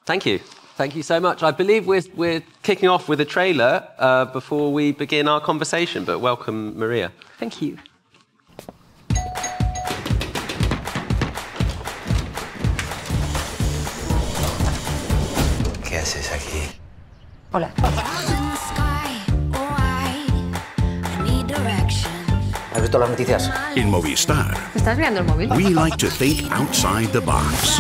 Thank you. Thank you so much. I believe we're kicking off with a trailer before we begin our conversation, but welcome, Maria. Thank you. ¿Qué haces aquí? Hola. ¿Has visto las noticias? In Movistar, ¿Estás mirando el móvil? we like to think outside the box,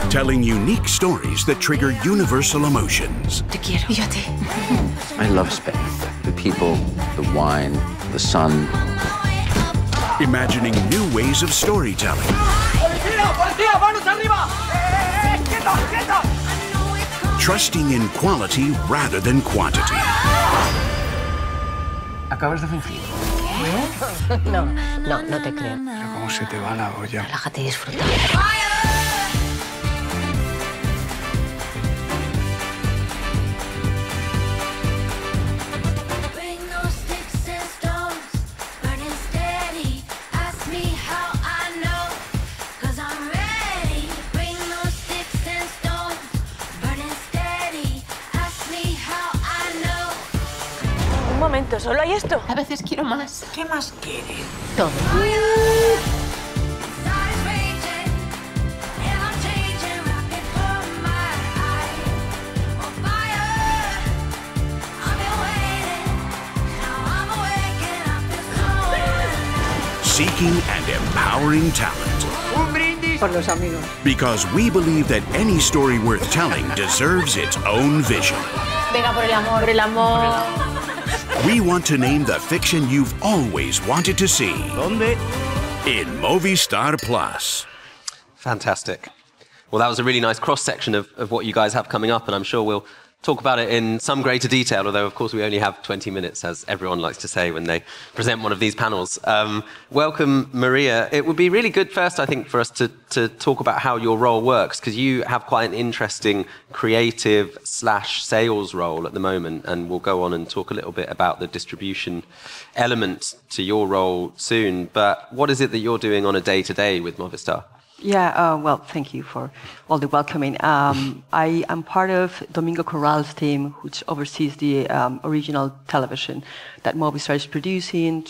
telling unique stories that trigger universal emotions. Te quiero. Y yo a ti. I love Spain. The people, the wine, the sun. Imagining new ways of storytelling. Trusting in quality rather than quantity. Acabas de fingir. No te creo. Pero cómo se te va la olla. Relájate y disfruta. Un momento, ¿solo hay esto? A veces quiero más. ¿Qué más quieres? Todo. Seeking and empowering talent. Por los amigos. Because we believe that any story worth telling deserves its own vision. Venga, por el amor, por el amor. We want to name the fiction you've always wanted to see. ¿Dónde? In Movistar Plus. Fantastic. Well, that was a really nice cross-section of what you guys have coming up, and I'm sure we'll talk about it in some greater detail, although, of course, we only have 20 minutes, as everyone likes to say when they present one of these panels. Welcome, Maria. It would be really good first, I think, for us to talk about how your role works, because you have quite an interesting creative/sales role at the moment, and we'll go on and talk a little bit about the distribution element to your role soon. But what is it that you're doing on a day-to-day with Movistar? Yeah, well, thank you for all the welcoming. I am part of Domingo Corral's team, which oversees the original television that Movistar is producing.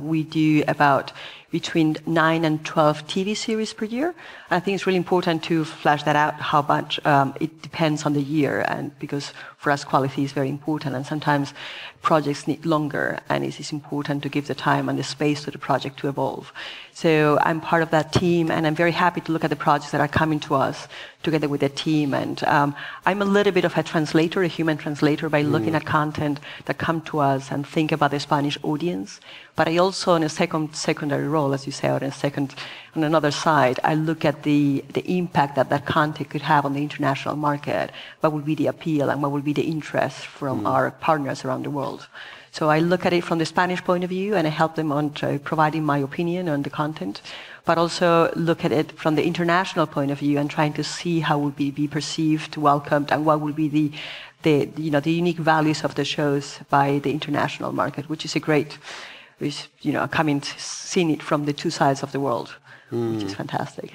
We do about between 9 and 12 TV series per year. And I think it's really important to flesh that out, how much it depends on the year, and because for us quality is very important, and sometimes projects need longer, and it is important to give the time and the space to the project to evolve. So I'm part of that team, and I'm very happy to look at the projects that are coming to us together with the team. And I'm a little bit of a translator, a human translator, by looking at content that come to us and think about the Spanish audience. But I also, in a secondary role, as you say, or on another side, I look at the impact that content could have on the international market. What would be the appeal and what would be the interest from our partners around the world? So I look at it from the Spanish point of view, and I help them on providing my opinion on the content, but also look at it from the international point of view and trying to see how would be perceived, welcomed, and what would be the unique values of the shows by the international market, which is a great, seeing it from the two sides of the world, which is fantastic.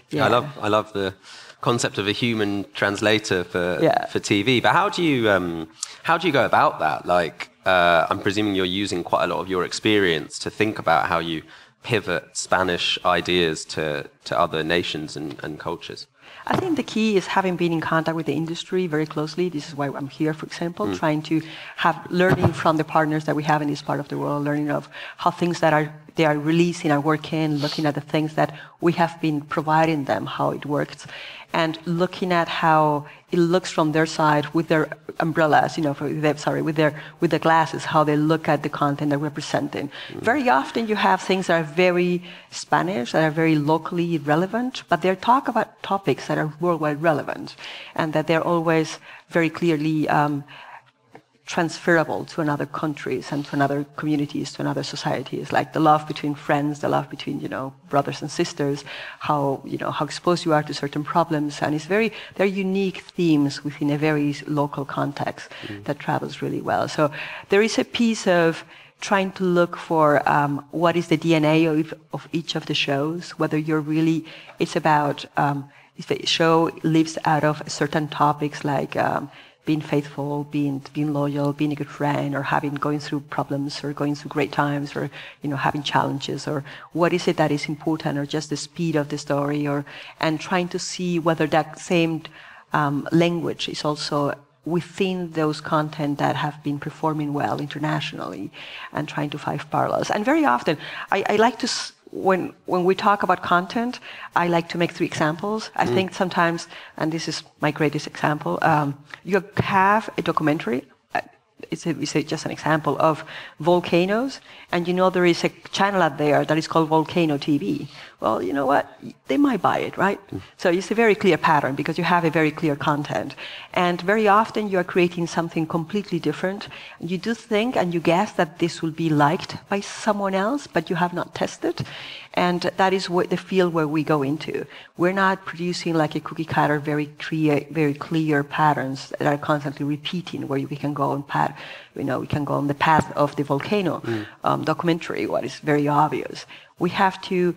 Yeah. I love the concept of a human translator for TV. But how do you go about that? Like, I'm presuming you're using quite a lot of your experience to think about how you pivot Spanish ideas to other nations and cultures. I think the key is having been in contact with the industry very closely. This is why I'm here, for example, trying to have learning from the partners that we have in this part of the world, learning of how things that they are releasing are working, looking at the things that we have been providing them, how it works, and looking at how it looks from their side with their umbrellas, with their glasses, how they look at the content they're representing. Very often you have things that are very Spanish, that are very locally relevant, but they talk about topics that are worldwide relevant, and that they're always very clearly transferable to another countries and to another communities, to another societies, like the love between friends, the love between, brothers and sisters, how exposed you are to certain problems. And they're unique themes within a very local context that travels really well. So there is a piece of trying to look for what is the DNA of each of the shows, whether it's about If the show lives out of certain topics like being faithful, being loyal, being a good friend, or going through problems, or going through great times, or having challenges, or what is it that is important, or just the speed of the story, and trying to see whether that same language is also within those content that have been performing well internationally, and trying to find parallels. And very often, I like to. When we talk about content, I like to make 3 examples. I think sometimes, and this is my greatest example, you have a documentary, it's just an example of volcanoes, and there is a channel out there that is called Volcano TV. Well, you know what? They might buy it, right? So it's a very clear pattern because you have a very clear content. And very often you are creating something completely different. You do think and you guess that this will be liked by someone else, but you have not tested. And that is the field where we go into. We're not producing like a cookie cutter, very clear patterns that are constantly repeating, where we can go on we can go on the path of the volcano documentary, what is very obvious. We have to,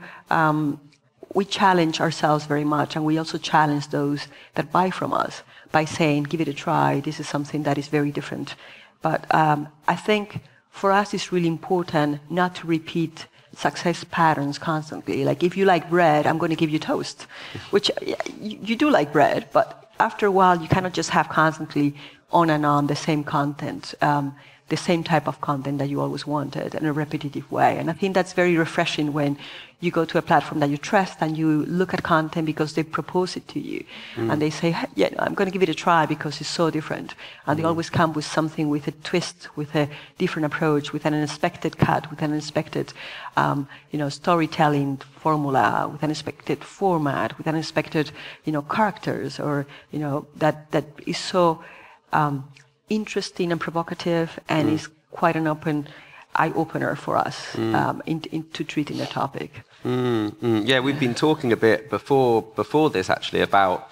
we challenge ourselves very much, and we also challenge those that buy from us by saying, give it a try, this is something that is very different. But I think for us it's really important not to repeat success patterns constantly. Like if you like bread, I'm going to give you toast, which you do like bread, but after a while you cannot just have constantly on and on the same content, the same type of content that you always wanted in a repetitive way. And I think that's very refreshing when you go to a platform that you trust and you look at content because they propose it to you. And they say, hey, yeah, I'm going to give it a try because it's so different. And they always come with something, with a twist, with a different approach, with an unexpected cut, with an unexpected storytelling formula, with an unexpected format, with unexpected characters, or that is so interesting and provocative, and is quite an eye-opener for us into treating the topic. Yeah, we've been talking a bit before this actually about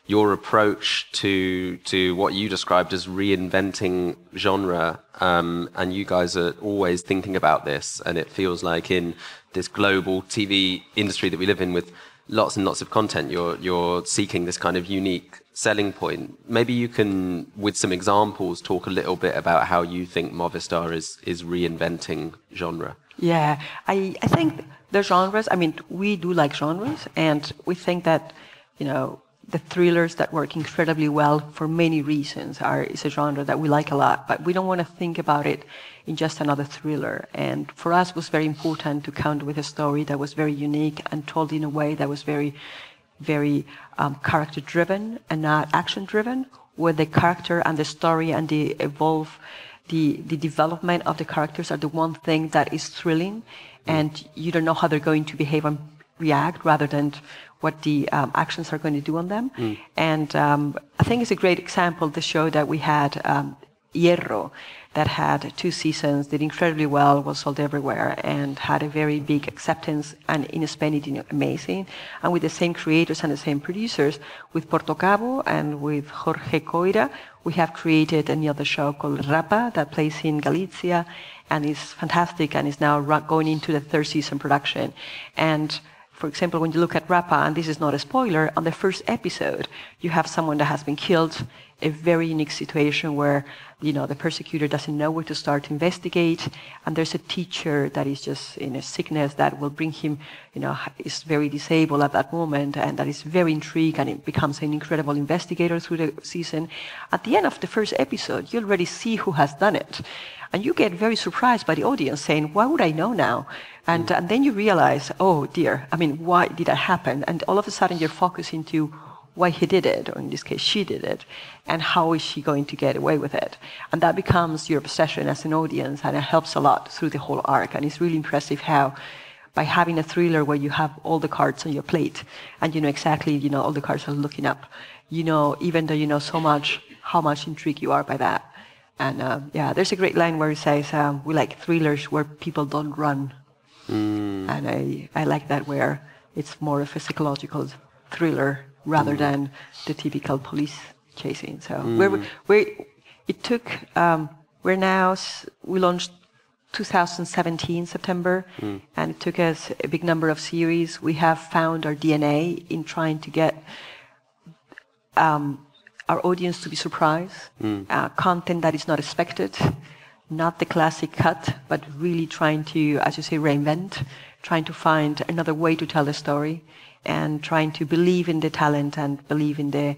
your approach to what you described as reinventing genre, and you guys are always thinking about this, and it feels like in this global TV industry that we live in with lots and lots of content, you're seeking this kind of unique selling point. Maybe you can, with some examples, talk a little bit about how you think Movistar is reinventing genre. Yeah, I think the genres, we do like genres, and we think that, the thrillers that work incredibly well for many reasons is a genre that we like a lot, but we don't want to think about it in just another thriller. And for us, it was very important to come with a story that was very unique and told in a way that was very, very character-driven and not action-driven, where the character and the story and the development of the characters are the one thing that is thrilling, and you don't know how they're going to behave and react rather than what the actions are going to do on them. And I think it's a great example, the show that we had, Hierro, that had 2 seasons, did incredibly well, was sold everywhere, and had a very big acceptance, and in Spain it did amazing. And with the same creators and the same producers, with Porto Cabo and with Jorge Coira, we have created another show called Rapa that plays in Galicia, and is fantastic, and is now going into the 3rd season production. And for example, when you look at Rapa, and this is not a spoiler, on the first episode, you have someone that has been killed, a very unique situation where, the persecutor doesn't know where to start to investigate, and there's a teacher that is just in a sickness that will bring him, is very disabled at that moment, and that is very intrigued, and it becomes an incredible investigator through the season. At the end of the first episode, you already see who has done it. And you get very surprised by the audience saying, why would I know now? And then you realize, oh dear, why did that happen? And all of a sudden you're focusing to why he did it, or in this case she did it, and how is she going to get away with it? And that becomes your obsession as an audience, and it helps a lot through the whole arc. And it's really impressive how, by having a thriller where you have all the cards on your plate, and you know exactly, all the cards are looking up, even though you know so much, how much intrigued you are by that. And there's a great line where it says, we like thrillers where people don't run. And I like that, where it's more of a psychological thriller rather than the typical police chasing. So we launched 2017 September, and it took us a big number of series. We have found our DNA in trying to get our audience to be surprised, content that is not expected, not the classic cut, but really trying to, as you say, reinvent, trying to find another way to tell the story, and trying to believe in the talent and believe in the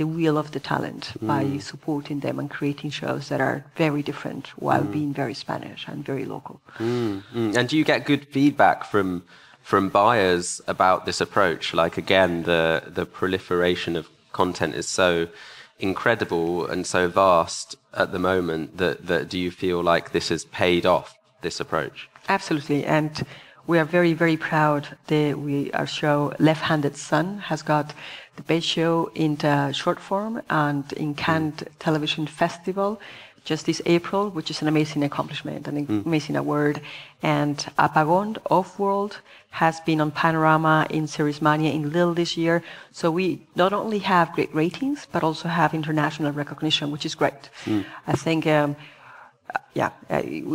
will of the talent by supporting them and creating shows that are very different while being very Spanish and very local. And do you get good feedback from buyers about this approach? Like, again, the proliferation of content is so incredible and so vast at the moment that do you feel like this has paid off, this approach? Absolutely. And we are very, very proud that our show Left-Handed Son has got the best show in the short form and in Cannes Television Festival just this April, which is an amazing accomplishment, an amazing award. And Apagón Off-World has been on Panorama in Series Mania in Lille this year. So we not only have great ratings, but also have international recognition, which is great. I think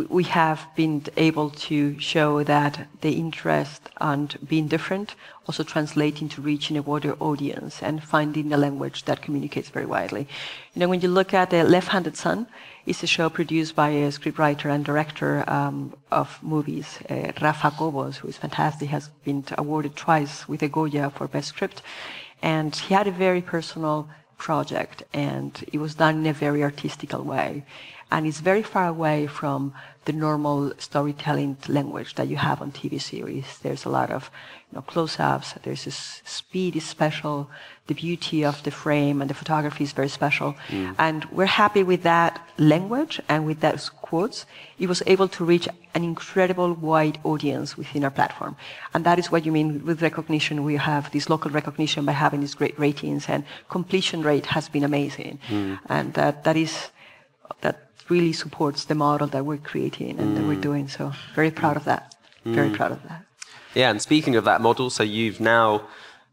we have been able to show that the interest on being different also translates into reaching a wider audience and finding a language that communicates very widely. You know, when you look at the Left-Handed Son, it's a show produced by a scriptwriter and director of movies, Rafa Cobos, who is fantastic, has been awarded twice with a Goya for Best Script. And he had a very personal project, and it was done in a very artistical way. And it's very far away from the normal storytelling language that you have on TV series. There's a lot of close-ups. There's this speed is special. The beauty of the frame and the photography is very special. And we're happy with that language and with those quotes. It was able to reach an incredible wide audience within our platform. And that is what you mean with recognition. We have this local recognition by having these great ratings, and completion rate has been amazing. And that really supports the model that we're creating and that we're doing. So very proud of that. Very proud of that. Yeah, and speaking of that model, so you've now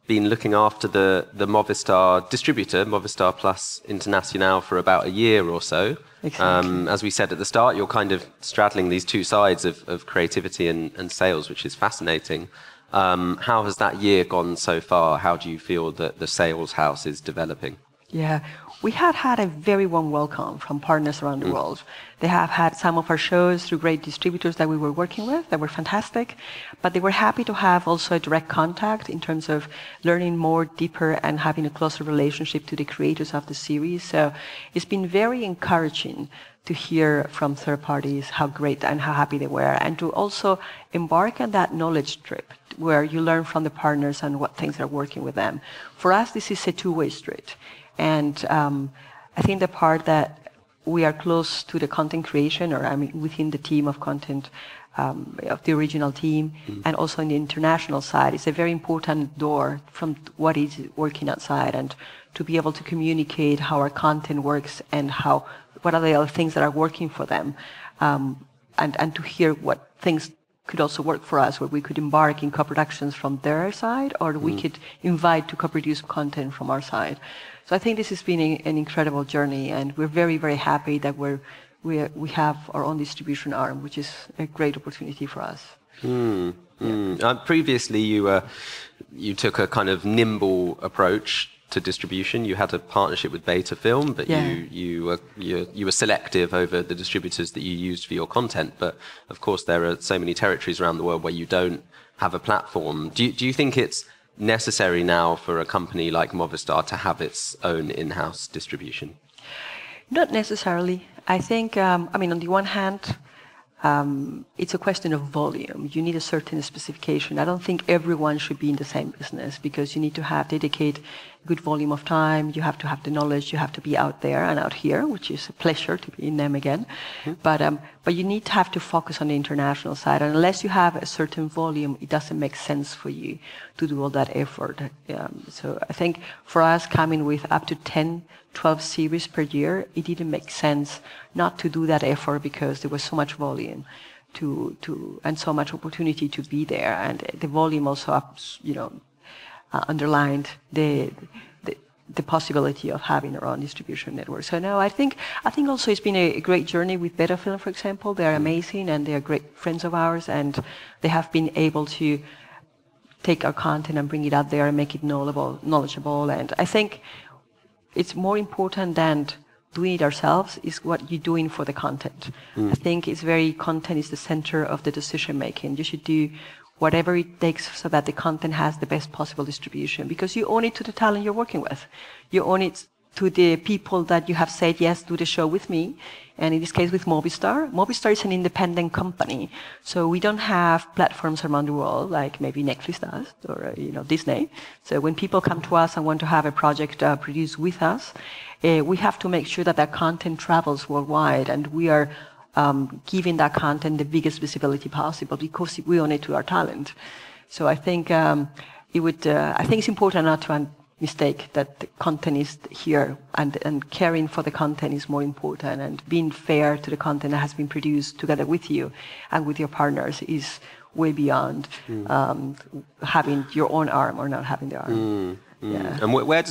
been looking after the Movistar distributor, Movistar Plus Internacional, for about a year or so. Exactly. As we said at the start, you're kind of straddling these two sides of creativity and sales, which is fascinating. How has that year gone so far? How do you feel that the sales house is developing? Yeah, we had had a very warm welcome from partners around the world. They have had some of our shows through great distributors that we were working with that were fantastic, but they were happy to have also a direct contact in terms of learning more deeper and having a closer relationship to the creators of the series. So it's been very encouraging to hear from third parties how great and how happy they were, and to also embark on that knowledge trip where you learn from the partners and what things are working with them. For us, this is a two-way street. And I think the part that we are close to the content creation, or I mean within the team of content of the original team, and also on the international side, is a very important door from what is working outside, and to be able to communicate how our content works and what are the other things that are working for them, and to hear what things could also work for us, where we could embark in co-productions from their side, or we could invite to co-produce content from our side. So I think this has been an incredible journey, and we're very, very happy that we have our own distribution arm, which is a great opportunity for us. Previously, you took a kind of nimble approach to distribution. You had a partnership with Beta Film, but you were selective over the distributors that you used for your content. But of course, there are so many territories around the world where you don't have a platform. Do you think it's necessary now for a company like Movistar to have its own in-house distribution? Not necessarily. I think, on the one hand, it's a question of volume. You need a certain specification. I don't think everyone should be in the same business, because you need to dedicate good volume of time. You have to have the knowledge. You have to be out there and out here, which is a pleasure to be in them again. But you need to have to focus on the international side. And unless you have a certain volume, it doesn't make sense for you to do all that effort. So I think for us, coming with up to 10, 12 series per year, it didn't make sense not to do that effort, because there was so much volume and so much opportunity to be there. And the volume also underlined the the possibility of having our own distribution network. So no, I think also it's been a great journey with Beta Film, for example. They're amazing and they are great friends of ours, and they have been able to take our content and bring it out there and make it knowledgeable. And I think it's more important than doing it ourselves is what you're doing for the content. I think content is the center of the decision making. You should do whatever it takes so that the content has the best possible distribution, because you own it to the talent you're working with. You own it to the people that you have said, yes, do the show with me. And in this case with Movistar. Movistar is an independent company. So we don't have platforms around the world like maybe Netflix does or Disney. So when people come to us and want to have a project produced with us, we have to make sure that that content travels worldwide, and we are giving that content the biggest visibility possible because we own it to our talent. So I think I think it's important not to mistake that the content is here, and caring for the content is more important, and being fair to the content that has been produced together with you and with your partners is way beyond having your own arm or not having the arm. Yeah. And where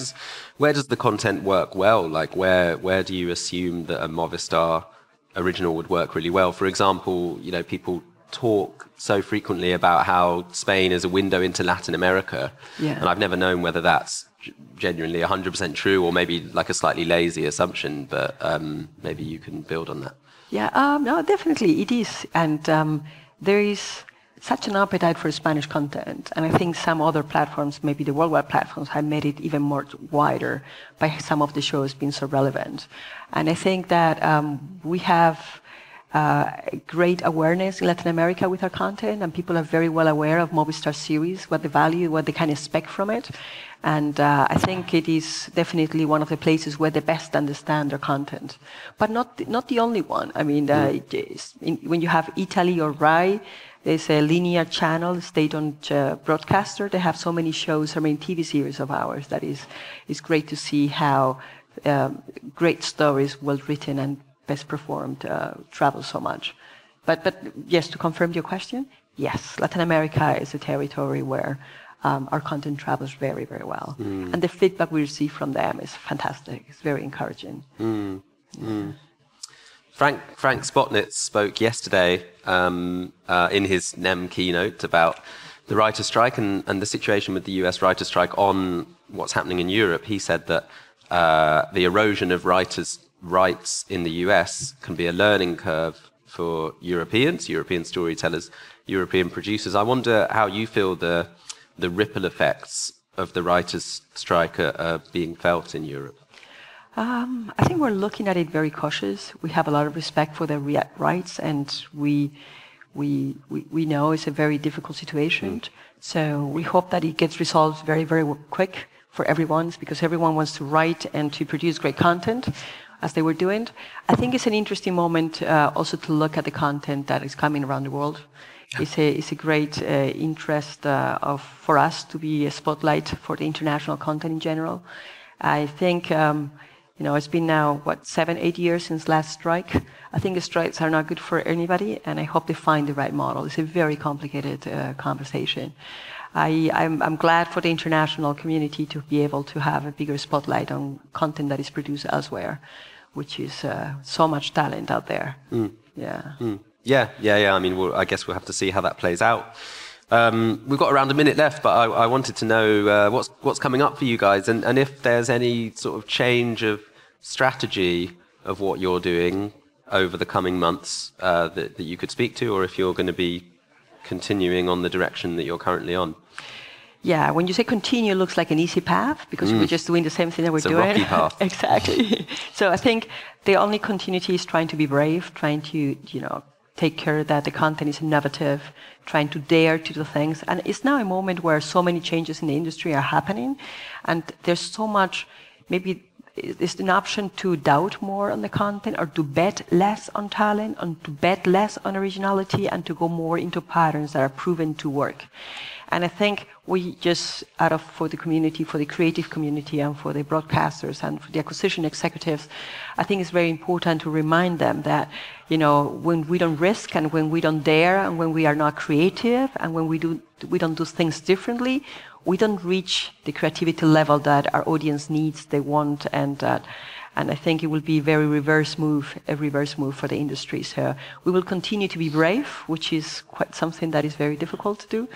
does the content work well? Like where do you assume that a Movistar original would work really well? For example, people talk so frequently about how Spain is a window into Latin America, and I've never known whether that's genuinely 100% true or maybe like a slightly lazy assumption, but maybe you can build on that. Yeah, no, definitely it is, and there is such an appetite for Spanish content, and I think some other platforms, maybe the worldwide platforms, have made it even more wider by some of the shows being so relevant. And I think that we have great awareness in Latin America with our content, and people are very well aware of Movistar series, what they can expect from it. And I think it is definitely one of the places where they best understand their content, but not the only one. I mean, when you have Italy or Rai, there's a linear channel, state-owned broadcaster. They have so many shows, so many TV series of ours that is great to see how great stories, well written and best performed, travel so much. But yes, to confirm your question, yes, Latin America is a territory where our content travels very, very well. And the feedback we receive from them is fantastic. It's very encouraging. Frank Spotnitz spoke yesterday in his NEM keynote about the writer strike and the situation with the US writer strike on what's happening in Europe. He said that the erosion of writers' rights in the US can be a learning curve for Europeans, European storytellers, European producers. I wonder how you feel the ripple effects of the writers' strike are being felt in Europe. I think we're looking at it very cautious. We have a lot of respect for their rights, and we know it's a very difficult situation. So we hope that it gets resolved very, very quick for everyone, because everyone wants to write and to produce great content, as they were doing. I think it's an interesting moment also to look at the content that is coming around the world. It's a great interest for us to be a spotlight for the international content in general. I think it's been now 7-8 years since last strike. I think the strikes are not good for anybody, and I hope they find the right model. It's a very complicated conversation. I'm glad for the international community to be able to have a bigger spotlight on content that is produced elsewhere, which is so much talent out there. Yeah. I mean, I guess we'll have to see how that plays out. We've got around a minute left, but I wanted to know what's coming up for you guys, and if there's any sort of change of strategy of what you're doing over the coming months that you could speak to, or if you're going to be continuing on the direction that you're currently on. Yeah, when you say continue, it looks like an easy path, because we're just doing the same thing that we're doing. It's a rocky path. Exactly. So I think the only continuity is trying to be brave, trying to, take care that the content is innovative, trying to dare to do things. And it's now a moment where so many changes in the industry are happening, and there's so much, maybe it's an option to doubt more on the content, or to bet less on talent, and to bet less on originality, and to go more into patterns that are proven to work. And I think we just, for the community, for the creative community, and for the broadcasters, and for the acquisition executives, I think it's very important to remind them that, when we don't risk, and when we don't dare, and when we are not creative, and when we don't do things differently, we don't reach the creativity level that our audience needs, they want, and I think it will be a reverse move for the industry. So we will continue to be brave, which is quite something that is very difficult to do.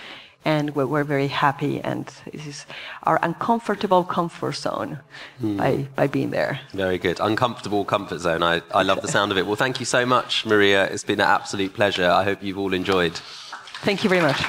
And we're very happy, and this is our uncomfortable comfort zone by being there. Very good. Uncomfortable comfort zone. I love the sound of it. Well, thank you so much, Maria. It's been an absolute pleasure. I hope you've all enjoyed. Thank you very much.